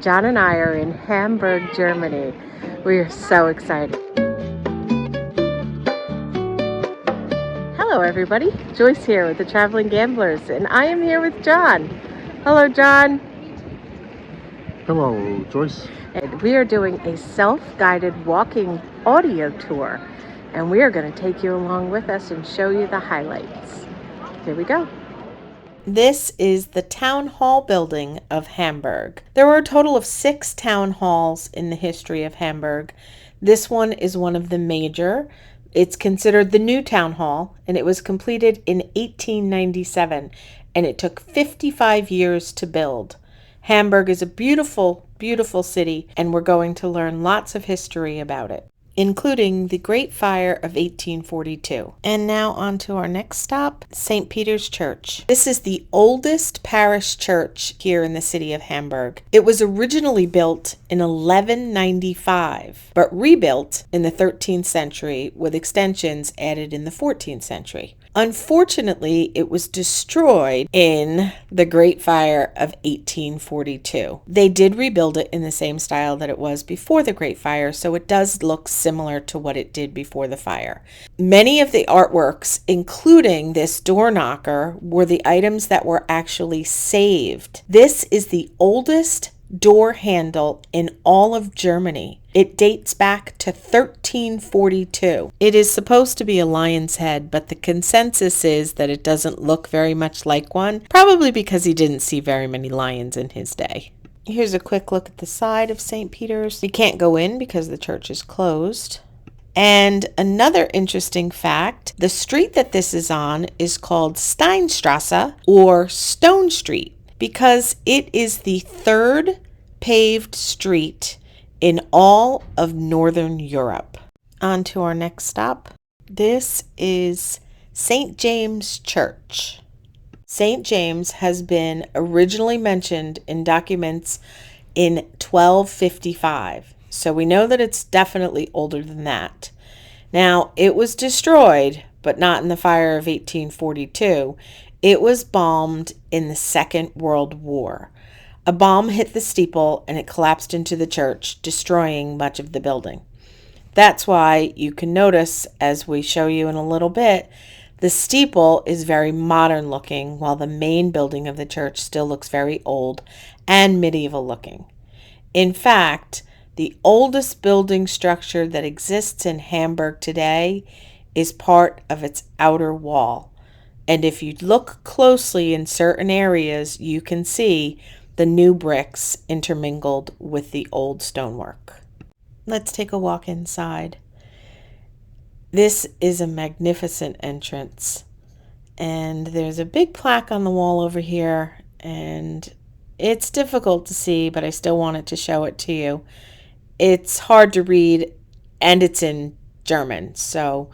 John and I are in Hamburg, Germany. We are so excited. Hello everybody, Joyce here with the Traveling Gamblers, and I am here with John. Hello John. Hello Joyce. And we are doing a self-guided walking audio tour, and we are going to take you along with us and show you the highlights. Here we go. This is the town hall building of Hamburg. There were a total of 6 town halls in the history of Hamburg. This one is one of the major. It's considered the new town hall, and it was completed in 1897, and it took 55 years to build. Hamburg is a beautiful, beautiful city, and we're going to learn lots of history about it, including the Great Fire of 1842. And now on to our next stop, St. Peter's Church. This is the oldest parish church here in the city of Hamburg. It was originally built in 1195, but rebuilt in the 13th century with extensions added in the 14th century. Unfortunately, it was destroyed in the Great Fire of 1842. They did rebuild it in the same style that it was before the Great Fire, so it does look similar to what it did before the fire. Many of the artworks, including this door knocker, were the items that were actually saved. This is the oldest door handle in all of Germany. It dates back to 1342. It is supposed to be a lion's head, but the consensus is that it doesn't look very much like one, probably because he didn't see very many lions in his day. Here's a quick look at the side of St. Peter's. You can't go in because the church is closed. And another interesting fact, the street that this is on is called Speicherstadt, or Stone Street, because it is the third paved street in all of Northern Europe. On to our next stop. This is St. James Church. St. James has been originally mentioned in documents in 1255, so we know that it's definitely older than that. Now, it was destroyed, but not in the fire of 1842. It was bombed in the Second World War. A bomb hit the steeple and it collapsed into the church, destroying much of the building. That's why you can notice, as we show you in a little bit, the steeple is very modern looking, while the main building of the church still looks very old and medieval looking. In fact, the oldest building structure that exists in Hamburg today is part of its outer wall. And if you look closely in certain areas, you can see the new bricks intermingled with the old stonework. Let's take a walk inside. This is a magnificent entrance, and there's a big plaque on the wall over here, and it's difficult to see, but I still wanted to show it to you. It's hard to read, and it's in German, so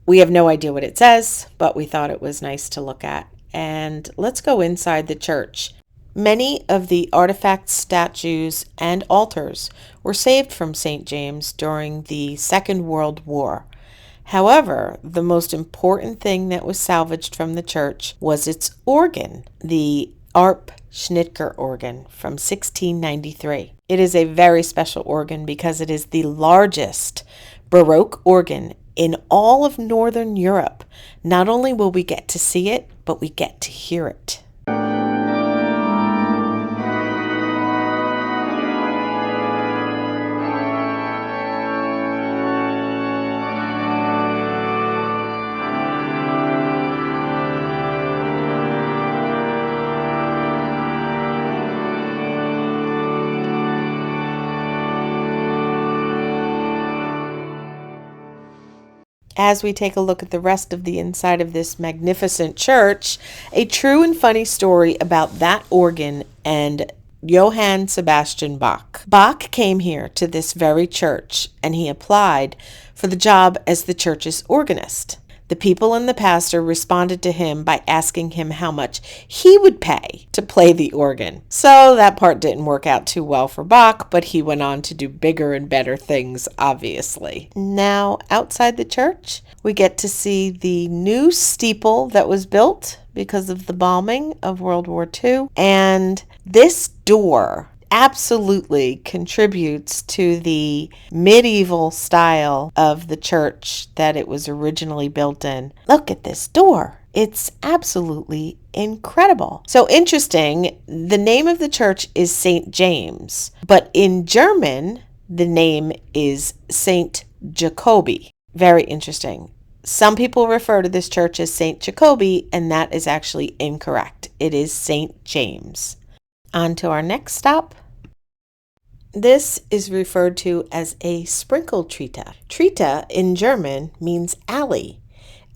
we have no idea what it says, but we thought it was nice to look at. And let's go inside the church. Many of the artifacts, statues, and altars were saved from St. James during the Second World War. However, the most important thing that was salvaged from the church was its organ, the Arp Schnitger organ from 1693. It is a very special organ because it is the largest Baroque organ in all of Northern Europe. Not only will we get to see it, but we get to hear it. As we take a look at the rest of the inside of this magnificent church, a true and funny story about that organ and Johann Sebastian Bach. Bach came here to this very church, and he applied for the job as the church's organist. The people and the pastor responded to him by asking him how much he would pay to play the organ. So that part didn't work out too well for Bach, but he went on to do bigger and better things, obviously. Now, outside the church, we get to see the new steeple that was built because of the bombing of World War II. And this door absolutely contributes to the medieval style of the church that it was originally built in. Look at this door. It's absolutely incredible. So interesting, the name of the church is St. James, but in German, the name is St. Jacobi. Very interesting. Some people refer to this church as St. Jacobi, and that is actually incorrect. It is St. James. On to our next stop. This is referred to as a Sprinkeltritte. Tritte in German means alley,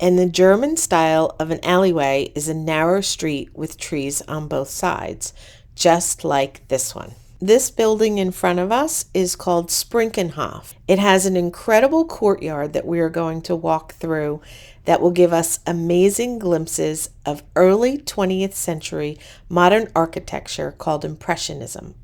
and the German style of an alleyway is a narrow street with trees on both sides, just like this one. This building in front of us is called Sprinkenhof. It has an incredible courtyard that we are going to walk through that will give us amazing glimpses of early 20th century modern architecture called Impressionism.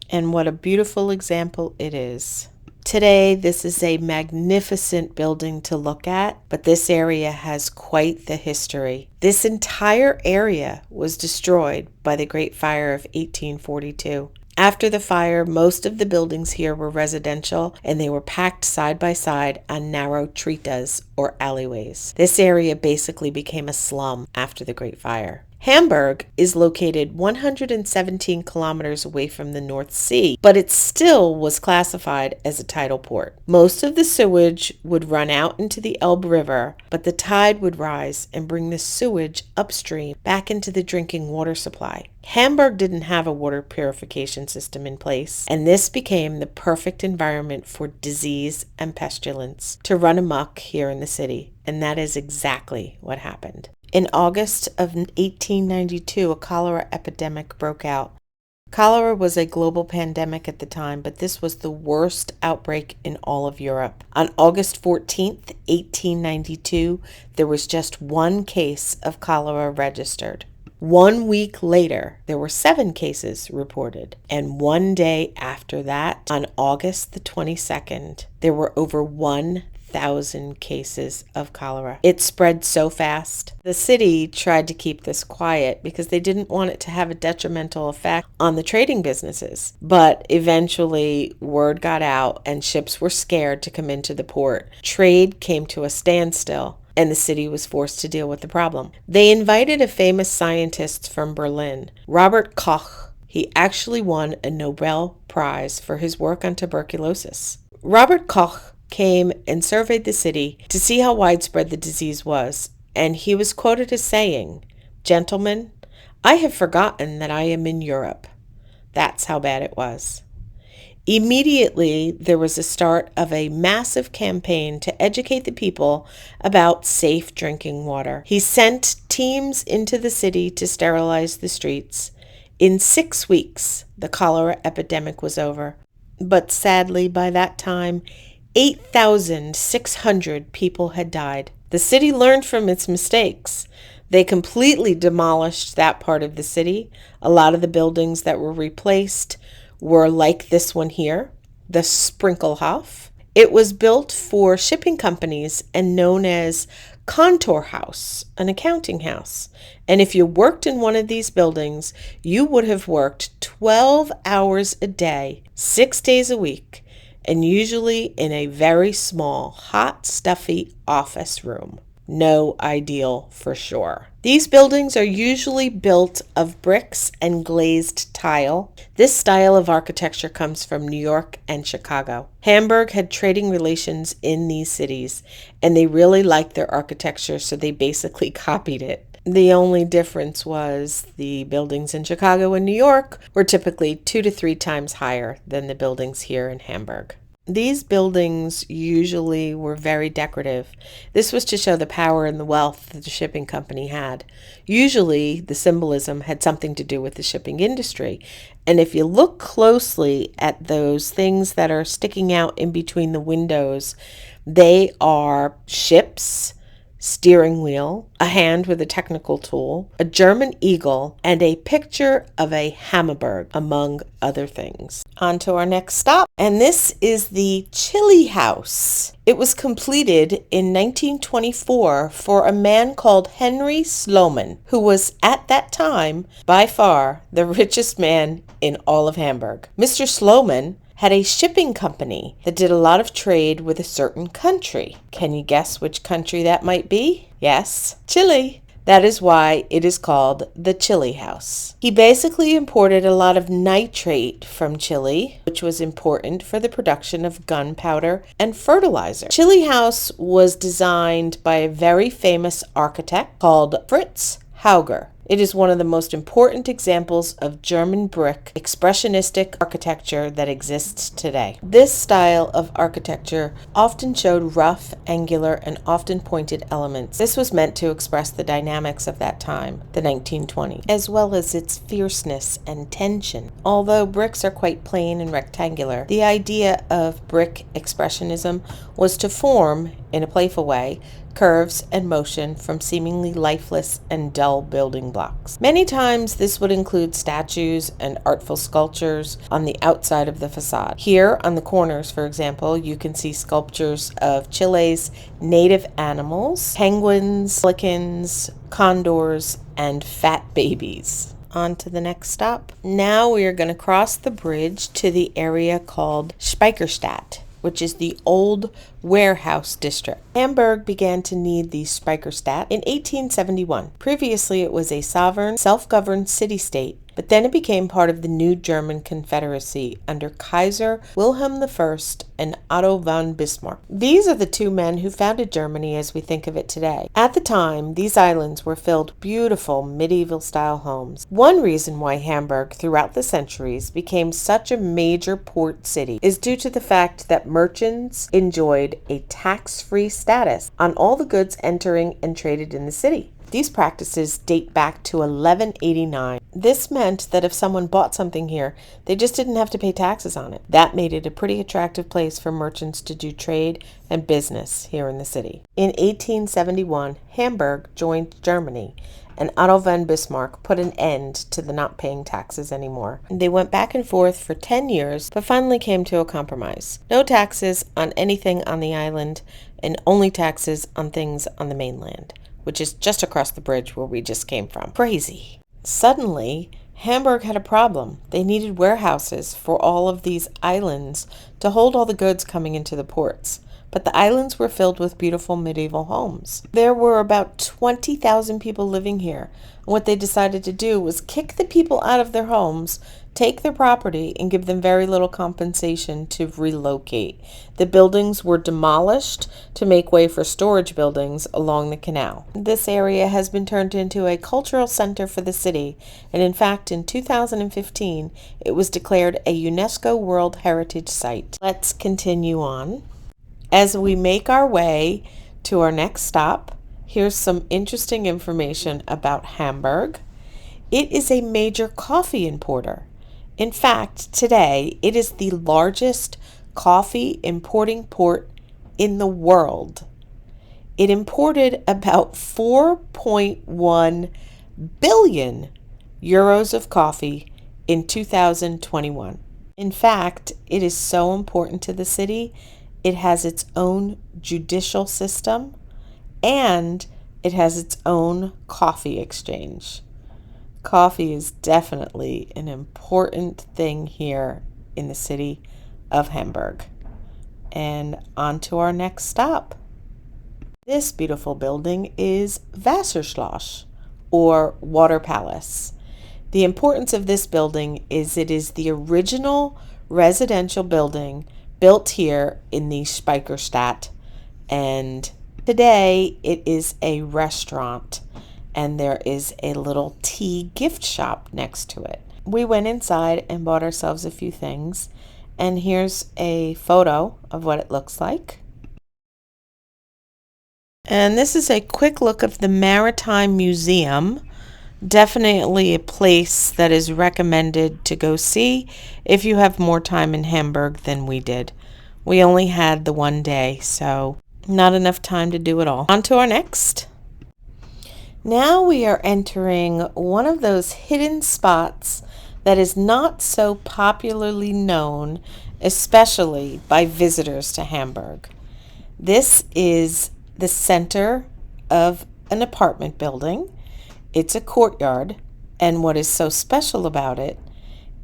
And what a beautiful example it is. Today, this is a magnificent building to look at, but this area has quite the history. This entire area was destroyed by the Great Fire of 1842. After the fire, most of the buildings here were residential, and they were packed side by side on narrow trittes or alleyways. This area basically became a slum after the Great Fire. Hamburg is located 117 kilometers away from the North Sea, but it still was classified as a tidal port. Most of the sewage would run out into the Elbe River, but the tide would rise and bring the sewage upstream back into the drinking water supply. Hamburg didn't have a water purification system in place, and this became the perfect environment for disease and pestilence to run amok here in the city, and that is exactly what happened. In August of 1892, a cholera epidemic broke out. Cholera was a global pandemic at the time, but this was the worst outbreak in all of Europe. On August 14th, 1892, there was just one case of cholera registered. 1 week later, there were 7 cases reported. And one day after that, on August the 22nd, there were over 1,000 cases of cholera. It spread so fast. The city tried to keep this quiet because they didn't want it to have a detrimental effect on the trading businesses. But eventually, word got out and ships were scared to come into the port. Trade came to a standstill, and the city was forced to deal with the problem. They invited a famous scientist from Berlin, Robert Koch. He actually won a Nobel Prize for his work on tuberculosis. Robert Koch came and surveyed the city to see how widespread the disease was, and he was quoted as saying, "Gentlemen, I have forgotten that I am in Europe." That's how bad it was. Immediately, there was a start of a massive campaign to educate the people about safe drinking water. He sent teams into the city to sterilize the streets. In 6 weeks, the cholera epidemic was over. But sadly, by that time, 8,600 people had died. The city learned from its mistakes. They completely demolished that part of the city. A lot of the buildings that were replaced were like this one here, the Sprinkelhof. It was built for shipping companies and known as Kontorhaus, an accounting house. And if you worked in one of these buildings, you would have worked 12 hours a day, 6 days a week, and usually in a very small, hot, stuffy office room. No ideal for sure. These buildings are usually built of bricks and glazed tile. This style of architecture comes from New York and Chicago. Hamburg had trading relations in these cities, and they really liked their architecture, so they basically copied it. The only difference was the buildings in Chicago and New York were typically 2 to 3 times higher than the buildings here in Hamburg. These buildings usually were very decorative. This was to show the power and the wealth that the shipping company had. Usually, the symbolism had something to do with the shipping industry. And if you look closely at those things that are sticking out in between the windows, they are ships, steering wheel, a hand with a technical tool, a German eagle, and a picture of a Hamburg, among other things. On to our next stop, and this is the Chili House. It was completed in 1924 for a man called Henry Sloman, who was at that time by far the richest man in all of Hamburg. Mr. Sloman had a shipping company that did a lot of trade with a certain country. Can you guess which country that might be? Yes, Chile. That is why it is called the Chili House. He basically imported a lot of nitrate from Chile, which was important for the production of gunpowder and fertilizer. Chili House was designed by a very famous architect called Fritz Hauger. It is one of the most important examples of German brick expressionistic architecture that exists today. This style of architecture often showed rough, angular, and often pointed elements. This was meant to express the dynamics of that time, the 1920s, as well as its fierceness and tension. Although bricks are quite plain and rectangular, the idea of brick expressionism was to form, in a playful way, curves and motion from seemingly lifeless and dull building blocks. Many times this would include statues and artful sculptures on the outside of the facade. Here on the corners, for example, you can see sculptures of Chile's native animals, penguins, pelicans, condors, and fat babies. On to the next stop. Now we are going to cross the bridge to the area called Speicherstadt, which is the old warehouse district. Hamburg began to need the Speicherstadt in 1871. Previously, it was a sovereign, self-governed city-state, but then it became part of the new German Confederacy under Kaiser Wilhelm I and Otto von Bismarck. These are the two men who founded Germany as we think of it today. At the time, these islands were filled with beautiful medieval-style homes. One reason why Hamburg, throughout the centuries, became such a major port city is due to the fact that merchants enjoyed a tax-free status on all the goods entering and traded in the city. These practices date back to 1189. This meant that if someone bought something here, they just didn't have to pay taxes on it. That made it a pretty attractive place for merchants to do trade and business here in the city. In 1871, Hamburg joined Germany, and Otto von Bismarck put an end to the not paying taxes anymore. They went back and forth for 10 years, but finally came to a compromise. No taxes on anything on the island, and only taxes on things on the mainland, which is just across the bridge where we just came from. Crazy. Suddenly, Hamburg had a problem. They needed warehouses for all of these islands to hold all the goods coming into the ports. But the islands were filled with beautiful medieval homes. There were about 20,000 people living here. And what they decided to do was kick the people out of their homes, take their property, and give them very little compensation to relocate. The buildings were demolished to make way for storage buildings along the canal. This area has been turned into a cultural center for the city, and in fact, in 2015, it was declared a UNESCO World Heritage Site. Let's continue on. As we make our way to our next stop, here's some interesting information about Hamburg. It is a major coffee importer. In fact, today it is the largest coffee importing port in the world. It imported about 4.1 billion euros of coffee in 2021. In fact, it is so important to the city. It has its own judicial system, and it has its own coffee exchange. Coffee is definitely an important thing here in the city of Hamburg. And on to our next stop. This beautiful building is Wasserschloss, or Water Palace. The importance of this building is it is the original residential building built here in the Speicherstadt, and today it is a restaurant, and there is a little tea gift shop next to it. We went inside and bought ourselves a few things, and here's a photo of what it looks like. And this is a quick look of the Maritime Museum. Definitely a place that is recommended to go see if you have more time in Hamburg than we did. We only had the one day, so not enough time to do it all. On to our next. Now we are entering one of those hidden spots that is not so popularly known, especially by visitors to Hamburg. This is the center of an apartment building. It's a courtyard, and what is so special about it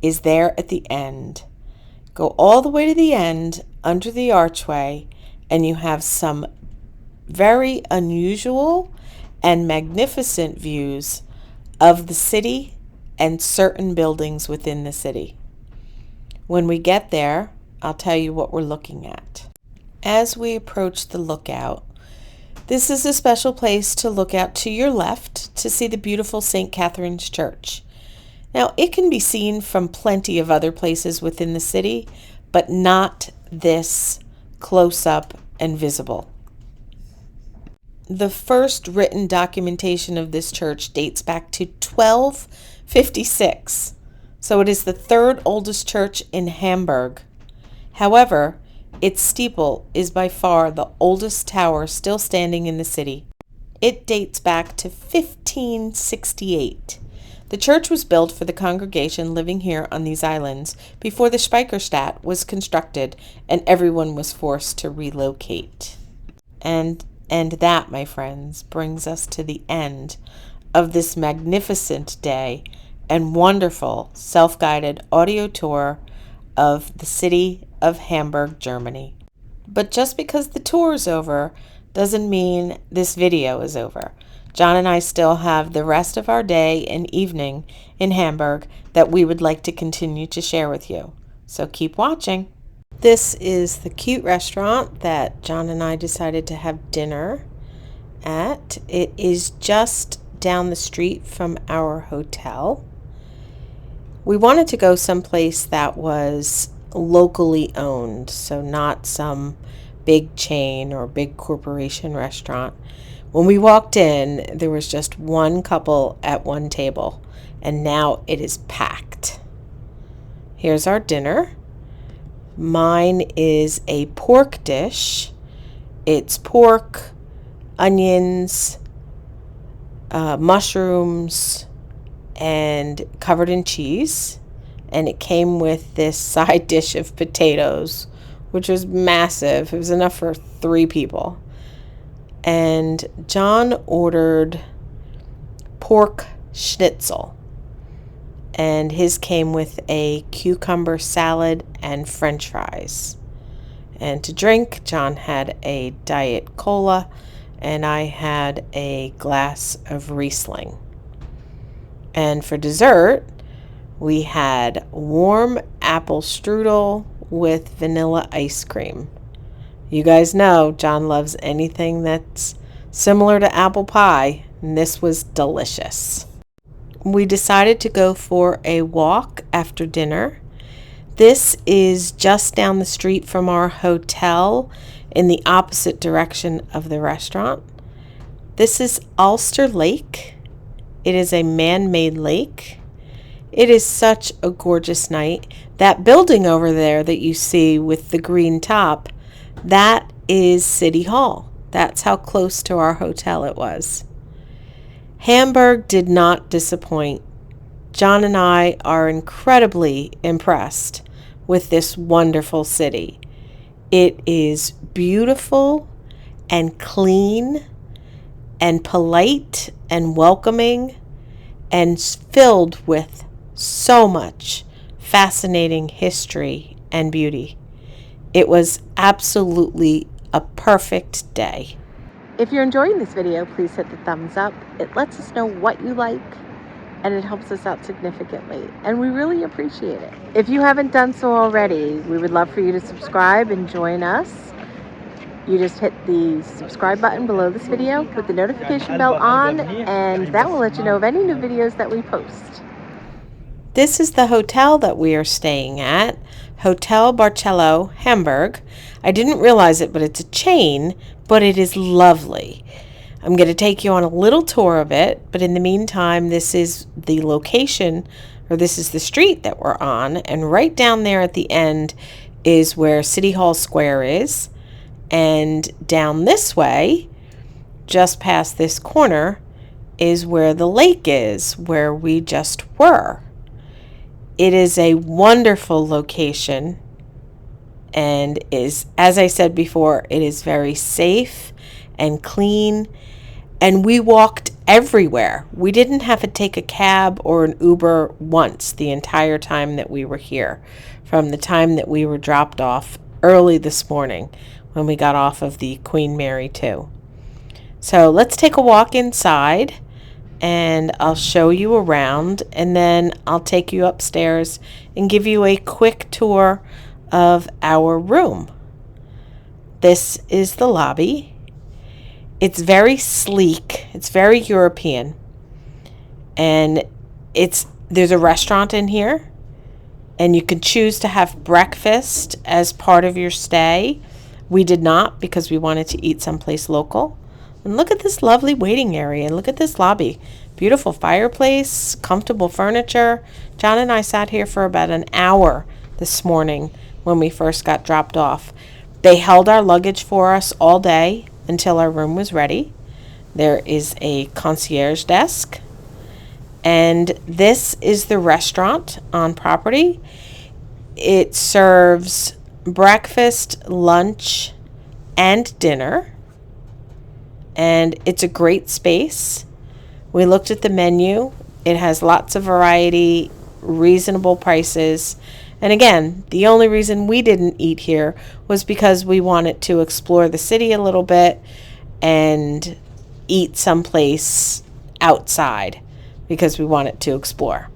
is there at the end. Go all the way to the end under the archway, and you have some very unusual and magnificent views of the city and certain buildings within the city. When we get there, I'll tell you what we're looking at. As we approach the lookout, this is a special place to look out to your left to see the beautiful St. Catherine's Church. Now, it can be seen from plenty of other places within the city, but not this close up and visible. The first written documentation of this church dates back to 1256, so it is the third oldest church in Hamburg. However, its steeple is by far the oldest tower still standing in the city. It dates back to 1568. The church was built for the congregation living here on these islands before the Speicherstadt was constructed and everyone was forced to relocate. And that, my friends, brings us to the end of this magnificent day and wonderful self-guided audio tour of the city of Hamburg, Germany. But just because the tour is over doesn't mean this video is over. John and I still have the rest of our day and evening in Hamburg that we would like to continue to share with you. So keep watching. This is the cute restaurant that John and I decided to have dinner at. It is just down the street from our hotel. We wanted to go someplace that was locally owned, so not some big chain or big corporation restaurant. When we walked in, there was just one couple at one table, and now it is packed. Here's our dinner. Mine is a pork dish. It's pork, onions, mushrooms, and covered in cheese. And it came with this side dish of potatoes, which was massive. It was enough for 3 people. And John ordered pork schnitzel, and his came with a cucumber salad and french fries. And to drink, John had a diet cola, and I had a glass of Riesling. And for dessert, we had warm apple strudel with vanilla ice cream. You guys know John loves anything that's similar to apple pie, and this was delicious. We decided to go for a walk after dinner. This is just down the street from our hotel in the opposite direction of the restaurant. This is Ulster Lake. It is a man-made lake. It is such a gorgeous night. That building over there that you see with the green top, that is City Hall. That's how close to our hotel it was. Hamburg did not disappoint. John and I are incredibly impressed with this wonderful city. It is beautiful and clean and polite and welcoming and filled with so much fascinating history and beauty. It was absolutely a perfect day. If you're enjoying this video, please hit the thumbs up. It lets us know what you like, and it helps us out significantly, and we really appreciate it. If you haven't done so already, we would love for you to subscribe and join us. You just hit the subscribe button below this video, put the notification bell on, and that will let you know of any new videos that we post. This is the hotel that we are staying at, Hotel Barcello, Hamburg. I didn't realize it, but it's a chain, but it is lovely. I'm going to take you on a little tour of it, but in the meantime, this is the location, or this is the street that we're on, and right down there at the end is where City Hall Square is, and down this way, just past this corner, is where the lake is, where we just were. It is a wonderful location, and is, as I said before, it is very safe and clean. And we walked everywhere. We didn't have to take a cab or an Uber once the entire time that we were here, from the time that we were dropped off early this morning when we got off of the Queen Mary 2. So let's take a walk inside and I'll show you around, and then I'll take you upstairs and give you a quick tour of our room. This is the lobby. It's very sleek. It's very European. And there's a restaurant in here, and you can choose to have breakfast as part of your stay. We did not, because we wanted to eat someplace local. And look at this lovely waiting area, and look at this lobby. Beautiful fireplace, comfortable furniture. John and I sat here for about an hour this morning when we first got dropped off. They held our luggage for us all day until our room was ready. There is a concierge desk. And this is the restaurant on property. It serves breakfast, lunch, and dinner. And it's a great space. We looked at the menu. It has lots of variety, reasonable prices. And again, the only reason we didn't eat here was because we wanted to explore the city a little bit and eat someplace outside because we wanted to explore.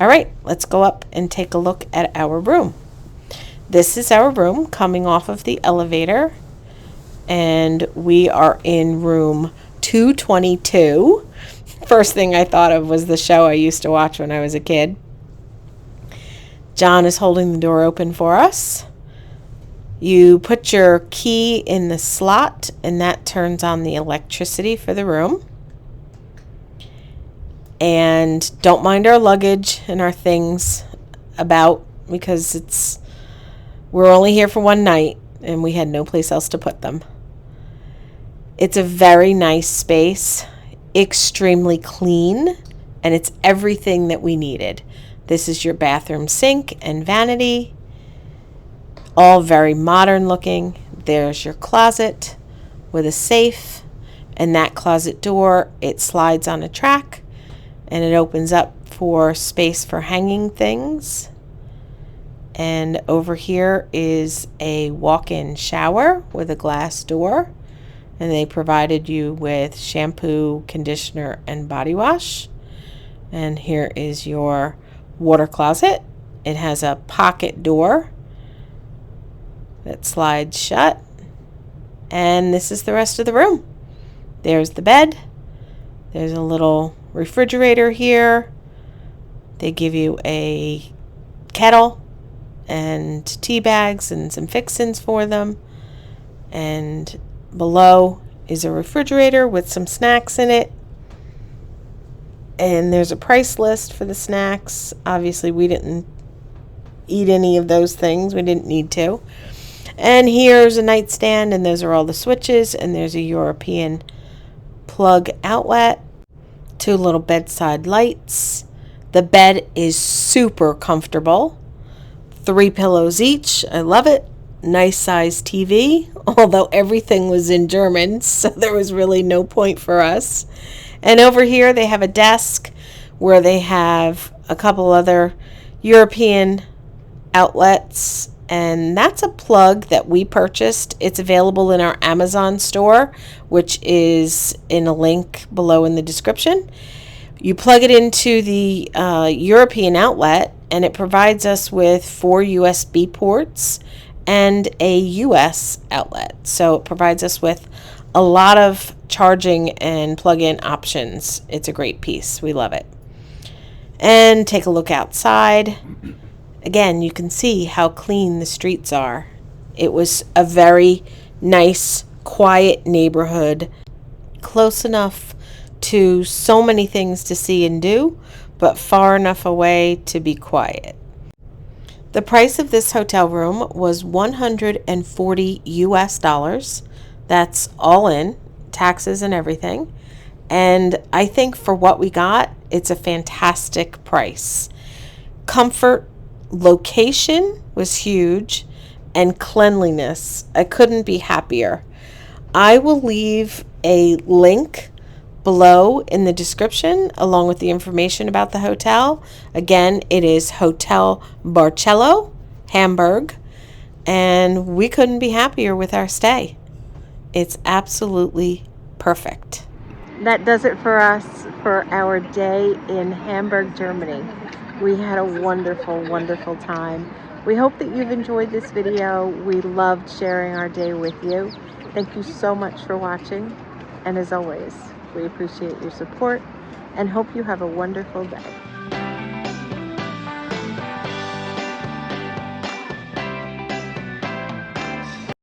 All right, let's go up and take a look at our room. This is our room coming off of the elevator, and we are in room 222. First thing I thought of was the show I used to watch when I was a kid. John is holding the door open for us. You put your key in the slot, and that turns on the electricity for the room. And don't mind our luggage and our things about, because we're only here for one night and we had no place else to put them. It's a very nice space, extremely clean, and it's everything that we needed. This is your bathroom sink and vanity, all very modern looking. There's your closet with a safe, and that closet door, it slides on a track and it opens up for space for hanging things. And over here is a walk-in shower with a glass door, and they provided you with shampoo, conditioner, and body wash. And here is your water closet. It has a pocket door that slides shut. And this is the rest of the room. There's the bed. There's a little refrigerator here. They give you a kettle and tea bags and some fixins for them. And below is a refrigerator with some snacks in it. And there's a price list for the snacks. Obviously, we didn't eat any of those things. We didn't need to. And here's a nightstand, and those are all the switches. And there's a European plug outlet. 2 little bedside lights. The bed is super comfortable. 3 pillows each. I love it. Nice size TV, although everything was in German, so there was really no point for us. And over here they have a desk where they have a couple other European outlets, and that's a plug that we purchased. It's available in our Amazon store, which is in a link below in the description. You plug it into the European outlet, and it provides us with 4 USB ports and a US outlet. So it provides us with a lot of charging and plug-in options. It's a great piece. We love it. And take a look outside. Again, you can see how clean the streets are. It was a very nice, quiet neighborhood, close enough to so many things to see and do, but far enough away to be quiet. The price of this hotel room was $140 US. That's all in, taxes and everything. And I think for what we got, it's a fantastic price. Comfort, location was huge, and cleanliness. I couldn't be happier. I will leave a link below in the description along with the information about the hotel. Again, it is Hotel Barcello, Hamburg, and we couldn't be happier with our stay. It's absolutely perfect. That does it for us for our day in Hamburg, Germany. We had a wonderful, wonderful time. We hope that you've enjoyed this video. We loved sharing our day with you. Thank you so much for watching. And as always, we appreciate your support and hope you have a wonderful day.